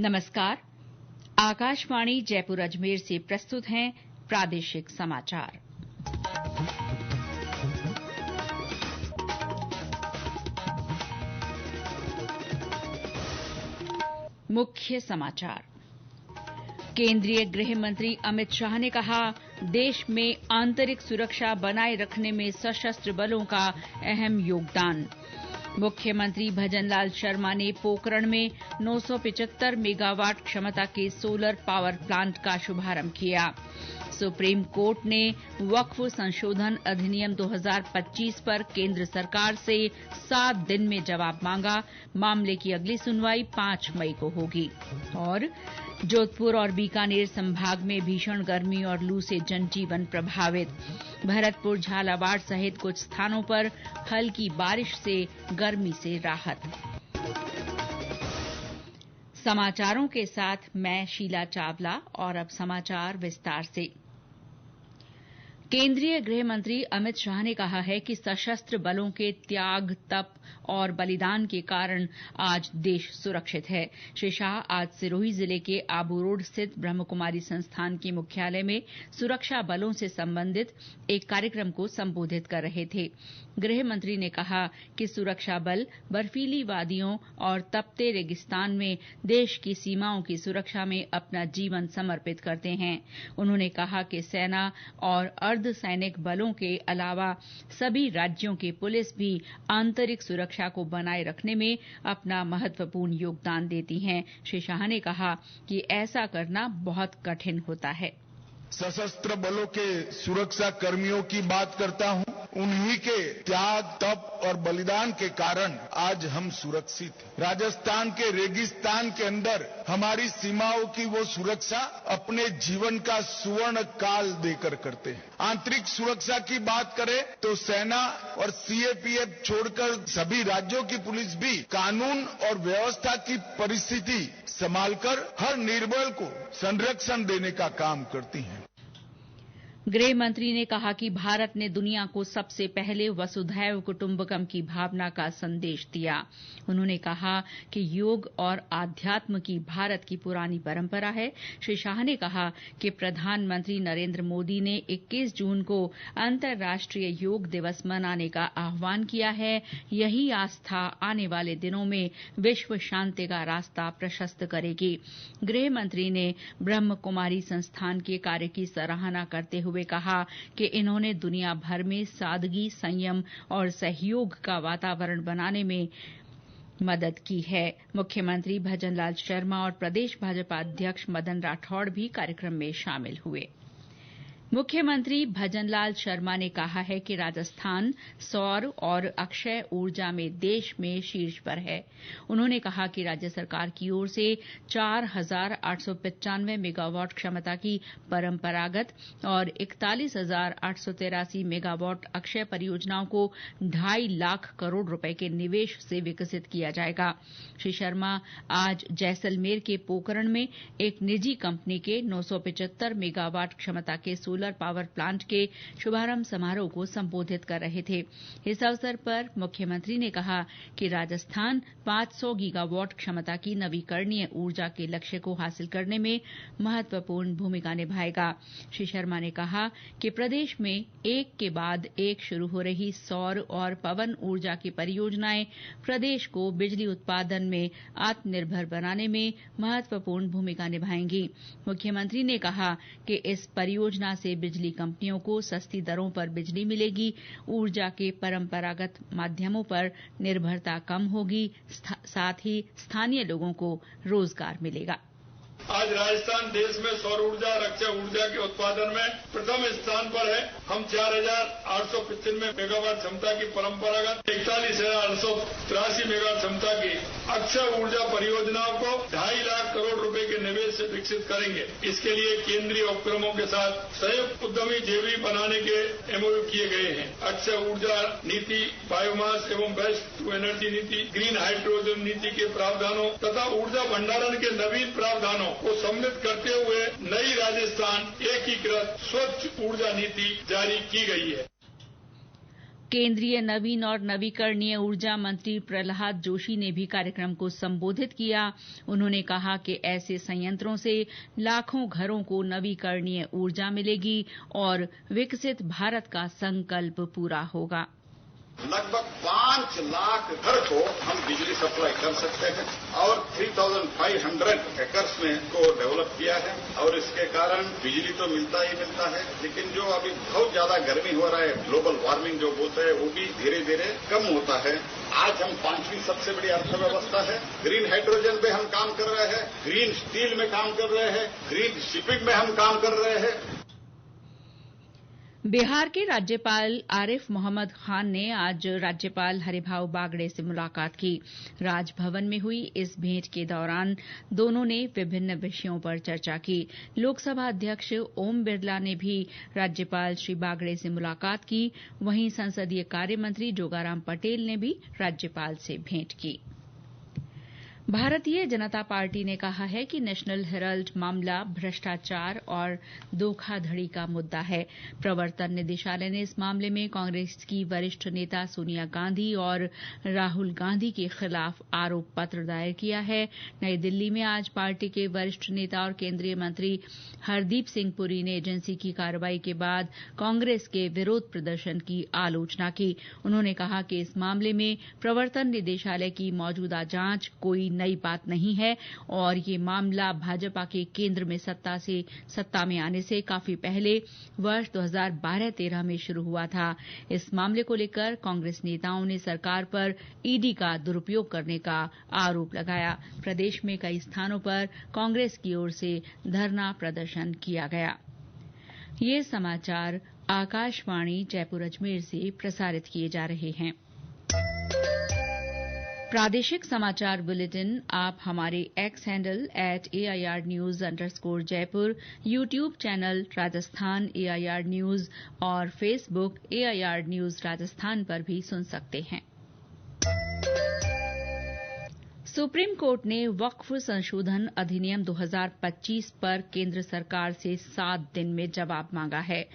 नमस्कार। आकाशवाणी जयपुर अजमेर से प्रस्तुत हैं प्रादेशिक समाचार। मुख्य समाचार। केंद्रीय गृह मंत्री अमित शाह ने कहा, देश में आंतरिक सुरक्षा बनाए रखने में सशस्त्र बलों का अहम योगदान। मुख्यमंत्री भजनलाल शर्मा ने पोकरण में 975 मेगावाट क्षमता के सोलर पावर प्लांट का शुभारंभ किया। सुप्रीम कोर्ट ने वक्फ संशोधन अधिनियम 2025 पर केंद्र सरकार से 7 दिन में जवाब मांगा। मामले की अगली सुनवाई 5 मई को होगी। और जोधपुर और बीकानेर संभाग में भीषण गर्मी और लू से जनजीवन प्रभावित। भरतपुर, झालावाड़ सहित कुछ स्थानों पर हल्की बारिश से गर्मी से राहत। समाचारों के साथ मैं शीला चावला। और अब समाचार विस्तार से। केंद्रीय गृह मंत्री अमित शाह ने कहा है कि सशस्त्र बलों के त्याग, तप और बलिदान के कारण आज देश सुरक्षित है। श्री शाह आज सिरोही जिले के आबू रोड स्थित ब्रह्मकुमारी संस्थान के मुख्यालय में सुरक्षा बलों से संबंधित एक कार्यक्रम को संबोधित कर रहे थे। गृह मंत्री ने कहा कि सुरक्षा बल बर्फीली वादियों और तपते रेगिस्तान में देश की सीमाओं की सुरक्षा में अपना जीवन समर्पित करते हैं। उन्होंने कहा कि सेना और अर्धसैनिक बलों के अलावा सभी राज्यों के पुलिस भी आंतरिक सुरक्षा को बनाए रखने में अपना महत्वपूर्ण योगदान देती हैं। श्री शाह ने कहा कि ऐसा करना बहुत कठिन होता है। सशस्त्र बलों के सुरक्षा कर्मियों की बात करता हूं। उन्हीं के त्याग, तप और बलिदान के कारण आज हम सुरक्षित हैं। राजस्थान के रेगिस्तान के अंदर हमारी सीमाओं की वो सुरक्षा अपने जीवन का सुवर्ण काल देकर करते हैं। आंतरिक सुरक्षा की बात करें तो सेना और सीएपीएफ छोड़कर सभी राज्यों की पुलिस भी कानून और व्यवस्था की परिस्थिति संभालकर हर निर्बल को संरक्षण देने का काम करती हैं। गृह मंत्री ने कहा कि भारत ने दुनिया को सबसे पहले वसुधैव कुटुंबकम की भावना का संदेश दिया। उन्होंने कहा कि योग और आध्यात्म की भारत की पुरानी परंपरा है। श्री शाह ने कहा कि प्रधानमंत्री नरेंद्र मोदी ने 21 जून को अंतर्राष्ट्रीय योग दिवस मनाने का आह्वान किया है। यही आस्था आने वाले दिनों में विश्व शांति का रास्ता प्रशस्त करेगी। गृह मंत्री ने ब्रह्म कुमारी संस्थान के कार्य की सराहना करते हुए कहा कि इन्होंने दुनिया भर में सादगी, संयम और सहयोग का वातावरण बनाने में मदद की है। मुख्यमंत्री भजनलाल शर्मा और प्रदेश भाजपा अध्यक्ष मदन राठौड़ भी कार्यक्रम में शामिल हुए। मुख्यमंत्री भजनलाल शर्मा ने कहा है कि राजस्थान सौर और अक्षय ऊर्जा में देश में शीर्ष पर है। उन्होंने कहा कि राज्य सरकार की ओर से 4,895 मेगावाट क्षमता की परंपरागत और 41,883 मेगावाट अक्षय परियोजनाओं को 2.5 लाख करोड़ रुपए के निवेश से विकसित किया जाएगा। श्री शर्मा आज जैसलमेर के पोकरण में एक निजी कंपनी के 975 मेगावाट क्षमता के सोलर पावर प्लांट के शुभारंभ समारोह को संबोधित कर रहे थे। इस अवसर पर मुख्यमंत्री ने कहा कि राजस्थान 500 गीगावाट क्षमता की नवीकरणीय ऊर्जा के लक्ष्य को हासिल करने में महत्वपूर्ण भूमिका निभाएगा। श्री शर्मा ने कहा कि प्रदेश में एक के बाद एक शुरू हो रही सौर और पवन ऊर्जा की परियोजनाएं प्रदेश को बिजली उत्पादन में आत्मनिर्भर बनाने में महत्वपूर्ण भूमिका निभाएंगी। मुख्यमंत्री ने कहा कि इस परियोजना से बिजली कंपनियों को सस्ती दरों पर बिजली मिलेगी, ऊर्जा के परंपरागत माध्यमों पर निर्भरता कम होगी, साथ ही स्थानीय लोगों को रोजगार मिलेगा। आज राजस्थान देश में सौर ऊर्जा और अक्षय ऊर्जा के उत्पादन में प्रथम स्थान पर है। हम 4,895 मेगावाट क्षमता की परंपरागत 41,883 मेगावाट क्षमता की अक्षय ऊर्जा परियोजनाओं को 2.5 लाख करोड़ रुपए के निवेश से विकसित करेंगे। इसके लिए केंद्रीय उपक्रमों के साथ संयुक्त उद्यमी जेवी बनाने के एमओयू किए गए हैं। अक्षय ऊर्जा नीति, बायोमास एवं वेस्ट टू एनर्जी नीति, ग्रीन हाइड्रोजन नीति के प्रावधानों तथा ऊर्जा भंडारण के नवीन प्रावधानों को सम्मिलित करते हुए नई राजस्थान एकीकृत स्वच्छ ऊर्जा नीति जारी की गई है। केंद्रीय नवीन और नवीकरणीय ऊर्जा मंत्री प्रहलाद जोशी ने भी कार्यक्रम को संबोधित किया। उन्होंने कहा कि ऐसे संयंत्रों से लाखों घरों को नवीकरणीय ऊर्जा मिलेगी और विकसित भारत का संकल्प पूरा होगा। लगभग 5 लाख घर को हम बिजली सप्लाई कर सकते हैं और 3,500 एकर्स में को डेवलप किया है और इसके कारण बिजली तो मिलता ही मिलता है, लेकिन जो अभी बहुत ज्यादा गर्मी हो रहा है, ग्लोबल वार्मिंग जो बोलते हैं, वो भी धीरे धीरे कम होता है। आज हम 5वीं सबसे बड़ी अर्थव्यवस्था है। ग्रीन हाइड्रोजन पे हम काम कर रहे हैं, ग्रीन स्टील में काम कर रहे हैं, ग्रीन शिपिंग में हम काम कर रहे हैं। बिहार के राज्यपाल आरिफ मोहम्मद खान ने आज राज्यपाल हरिभाऊ बागड़े से मुलाकात की। राजभवन में हुई इस भेंट के दौरान दोनों ने विभिन्न विषयों पर चर्चा की। लोकसभा अध्यक्ष ओम बिरला ने भी राज्यपाल श्री बागड़े से मुलाकात की। वहीं संसदीय कार्य मंत्री जोगाराम पटेल ने भी राज्यपाल से भेंट की। भारतीय जनता पार्टी ने कहा है कि नेशनल हेराल्ड मामला भ्रष्टाचार और धोखाधड़ी का मुद्दा है। प्रवर्तन निदेशालय ने इस मामले में कांग्रेस की वरिष्ठ नेता सोनिया गांधी और राहुल गांधी के खिलाफ आरोप पत्र दायर किया है। नई दिल्ली में आज पार्टी के वरिष्ठ नेता और केंद्रीय मंत्री हरदीप सिंह पुरी ने एजेंसी की कार्रवाई के बाद कांग्रेस के विरोध प्रदर्शन की आलोचना की। उन्होंने कहा कि इस मामले में प्रवर्तन निदेशालय की मौजूदा जांच कोई नई बात नहीं है और ये मामला भाजपा के केंद्र में सत्ता में आने से काफी पहले वर्ष 2012-13 में शुरू हुआ था। इस मामले को लेकर कांग्रेस नेताओं ने सरकार पर ईडी का दुरुपयोग करने का आरोप लगाया। प्रदेश में कई स्थानों पर कांग्रेस की ओर से धरना प्रदर्शन किया गया। ये समाचार आकाशवाणी जयपुर अजमेर से प्रसारित किए जा रहे हैं। प्रादेशिक समाचार बुलेटिन आप हमारे x handle @AIRnews_Jaipur, YouTube channel Rajasthan AIR news और फेसबुक AIR न्यूज राजस्थान पर भी सुन सकते हैं। सुप्रीम कोर्ट ने वक्फ संशोधन अधिनियम 2025 पर केंद्र सरकार से 7 दिन में जवाब मांगा है।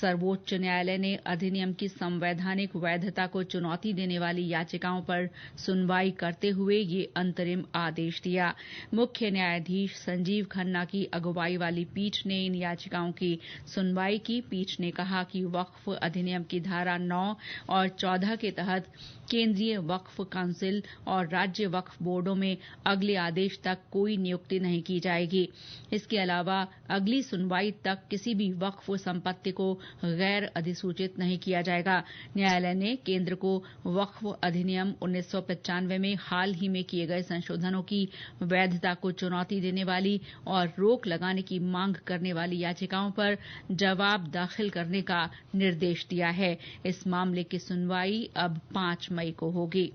सर्वोच्च न्यायालय ने अधिनियम की संवैधानिक वैधता को चुनौती देने वाली याचिकाओं पर सुनवाई करते हुए ये अंतरिम आदेश दिया। मुख्य न्यायाधीश संजीव खन्ना की अगुवाई वाली पीठ ने इन याचिकाओं की सुनवाई की। पीठ ने कहा कि वक्फ अधिनियम की धारा 9 और 14 के तहत केंद्रीय वक्फ काउंसिल और राज्य वक्फ बोर्डों में अगले आदेश तक कोई नियुक्ति नहीं की जाएगी। इसके अलावा अगली सुनवाई तक किसी भी वक्फ संपत्ति को गैर अधिसूचित नहीं किया जाएगा। न्यायालय ने केंद्र को वक्फ अधिनियम 1995 में हाल ही में किए गए संशोधनों की वैधता को चुनौती देने वाली और रोक लगाने की मांग करने वाली याचिकाओं पर जवाब दाखिल करने का निर्देश दिया है। इस मामले की सुनवाई अब 5 मई को होगी।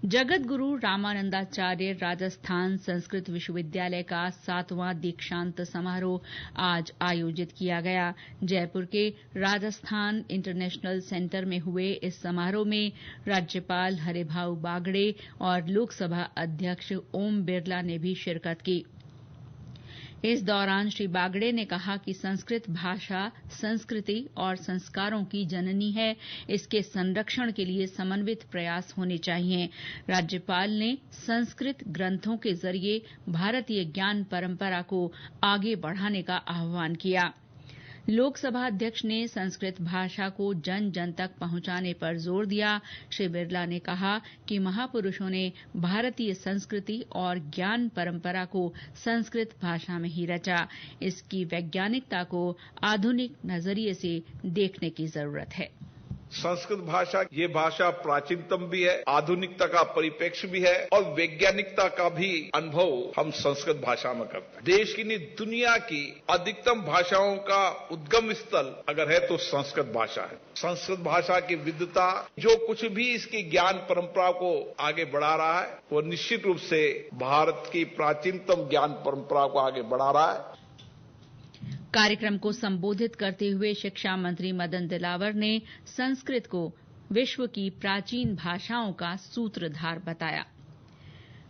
जगत गुरु रामानंदाचार्य राजस्थान संस्कृत विश्वविद्यालय का 7वां दीक्षांत समारोह आज आयोजित किया गया। जयपुर के राजस्थान इंटरनेशनल सेंटर में हुए इस समारोह में राज्यपाल हरिभाऊ बागड़े और लोकसभा अध्यक्ष ओम बिरला ने भी शिरकत की। इस दौरान श्री बागड़े ने कहा कि संस्कृत भाषा संस्कृति और संस्कारों की जननी है। इसके संरक्षण के लिए समन्वित प्रयास होने चाहिए। राज्यपाल ने संस्कृत ग्रंथों के जरिए भारतीय ज्ञान परंपरा को आगे बढ़ाने का आह्वान किया। लोकसभा अध्यक्ष ने संस्कृत भाषा को जन जन तक पहुंचाने पर जोर दिया। श्री बिरला ने कहा कि महापुरुषों ने भारतीय संस्कृति और ज्ञान परंपरा को संस्कृत भाषा में ही रचा। इसकी वैज्ञानिकता को आधुनिक नजरिए से देखने की जरूरत है। संस्कृत भाषा ये भाषा प्राचीनतम भी है, आधुनिकता का परिप्रेक्ष्य भी है और वैज्ञानिकता का भी अनुभव हम संस्कृत भाषा में करते हैं। देश की नहीं दुनिया की अधिकतम भाषाओं का उद्गम स्थल अगर है तो संस्कृत भाषा है। संस्कृत भाषा की विद्वता जो कुछ भी इसकी ज्ञान परंपरा को आगे बढ़ा रहा है वो निश्चित रूप से भारत की प्राचीनतम ज्ञान परंपरा को आगे बढ़ा रहा है। कार्यक्रम को संबोधित करते हुए शिक्षा मंत्री मदन दिलावर ने संस्कृत को विश्व की प्राचीन भाषाओं का सूत्रधार बताया।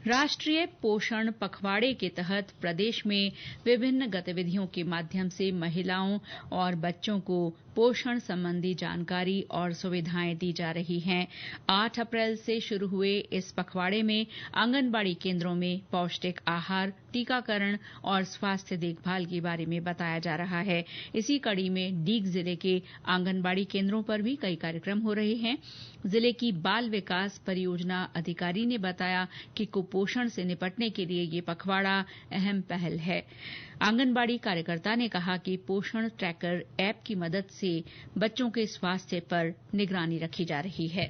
राष्ट्रीय पोषण पखवाड़े के तहत प्रदेश में विभिन्न गतिविधियों के माध्यम से महिलाओं और बच्चों को पोषण संबंधी जानकारी और सुविधाएं दी जा रही हैं। 8 अप्रैल से शुरू हुए इस पखवाड़े में आंगनबाड़ी केंद्रों में पौष्टिक आहार, टीकाकरण और स्वास्थ्य देखभाल के बारे में बताया जा रहा है। इसी कड़ी में डीग जिले के आंगनबाड़ी केंद्रों पर भी कई कार्यक्रम हो रहे हैं। जिले की बाल विकास परियोजना अधिकारी ने बताया कि कुपोषण से निपटने के लिए ये पखवाड़ा अहम पहल है। आंगनबाड़ी कार्यकर्ता ने कहा कि पोषण ट्रैकर ऐप की मदद से बच्चों के स्वास्थ्य पर निगरानी रखी जा रही है।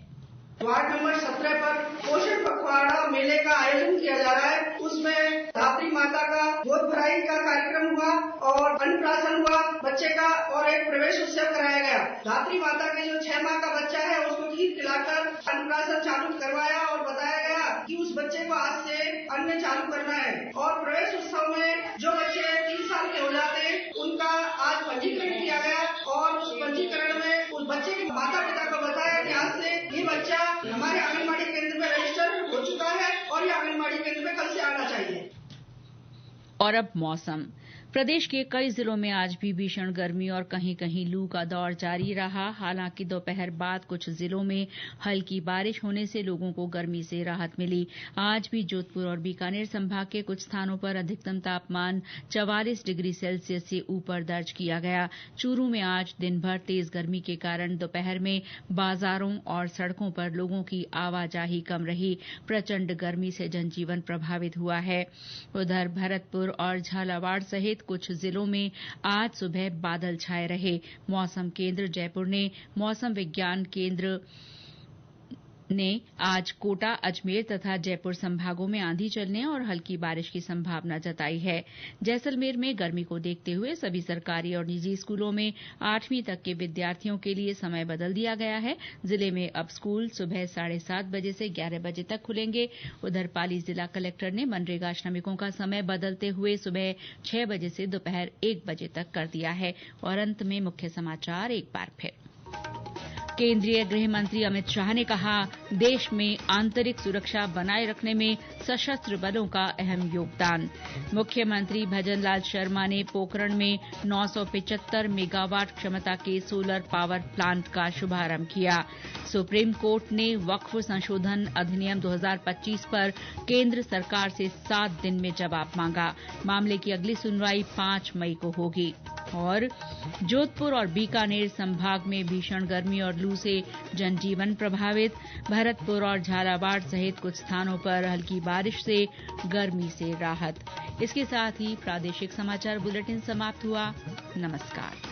वार्ड नंबर 17 पर पोषण पखवाड़ा मेले का आयोजन किया जा रहा है। उसमें धात्री माता का गोद भराई का कार्यक्रम हुआ और अन्नप्राशन हुआ बच्चे का और एक प्रवेश उत्सव कराया गया। धात्री माता के जो 6 माह का बच्चा है उसको खीर खिलाकर अन्नप्राशन चालू करवाया और बताया गया कि उस बच्चे को आज से अन्न चालू करना है। और प्रवेश उत्सव में जो बच्चे 3 साल के हो जाते उनका आज पंजीकरण किया गया और उस पंजीकरण में उस बच्चे के माता पिता को बताया कि आज से ये बच्चा हमारे आंगनबाड़ी केंद्र में रजिस्टर हो चुका है और ये आंगनबाड़ी केंद्र में कल से आना चाहिए। और अब मौसम। प्रदेश के कई जिलों में आज भी भीषण गर्मी और कहीं कहीं लू का दौर जारी रहा। हालांकि दोपहर बाद कुछ जिलों में हल्की बारिश होने से लोगों को गर्मी से राहत मिली। आज भी जोधपुर और बीकानेर संभाग के कुछ स्थानों पर अधिकतम तापमान 44 डिग्री सेल्सियस से ऊपर दर्ज किया गया। चूरू में आज दिन भर तेज गर्मी के कारण दोपहर में बाजारों और सड़कों पर लोगों की आवाजाही कम रही। प्रचंड गर्मी से जनजीवन प्रभावित हुआ है। उधर भरतपुर और झालावाड़ सहित कुछ जिलों में आज सुबह बादल छाए रहे। मौसम केंद्र जयपुर ने मौसम विज्ञान केंद्र ने आज कोटा, अजमेर तथा जयपुर संभागों में आंधी चलने और हल्की बारिश की संभावना जताई है। जैसलमेर में गर्मी को देखते हुए सभी सरकारी और निजी स्कूलों में 8वीं तक के विद्यार्थियों के लिए समय बदल दिया गया है। जिले में अब स्कूल सुबह 7:30 बजे से 11 बजे तक खुलेंगे। उधर पाली जिला कलेक्टर ने मनरेगा श्रमिकों का समय बदलते हुए सुबह 6 बजे से दोपहर 1 बजे तक कर दिया है। और अंत में मुख्य समाचार एक बार फिर। केंद्रीय गृह मंत्री अमित शाह ने कहा, देश में आंतरिक सुरक्षा बनाए रखने में सशस्त्र बलों का अहम योगदान। मुख्यमंत्री भजनलाल शर्मा ने पोखरण में 975 मेगावाट क्षमता के सोलर पावर प्लांट का शुभारंभ किया। सुप्रीम कोर्ट ने वक्फ संशोधन अधिनियम 2025 पर केंद्र सरकार से 7 दिन में जवाब मांगा। मामले की अगली सुनवाई 5 मई को होगी। और जोधपुर और बीकानेर संभाग में भीषण गर्मी और लू से जनजीवन प्रभावित। भरतपुर और झालावाड़ सहित कुछ स्थानों पर हल्की बारिश से गर्मी से राहत। इसके साथ ही प्रादेशिक समाचार बुलेटिन समाप्त हुआ। नमस्कार।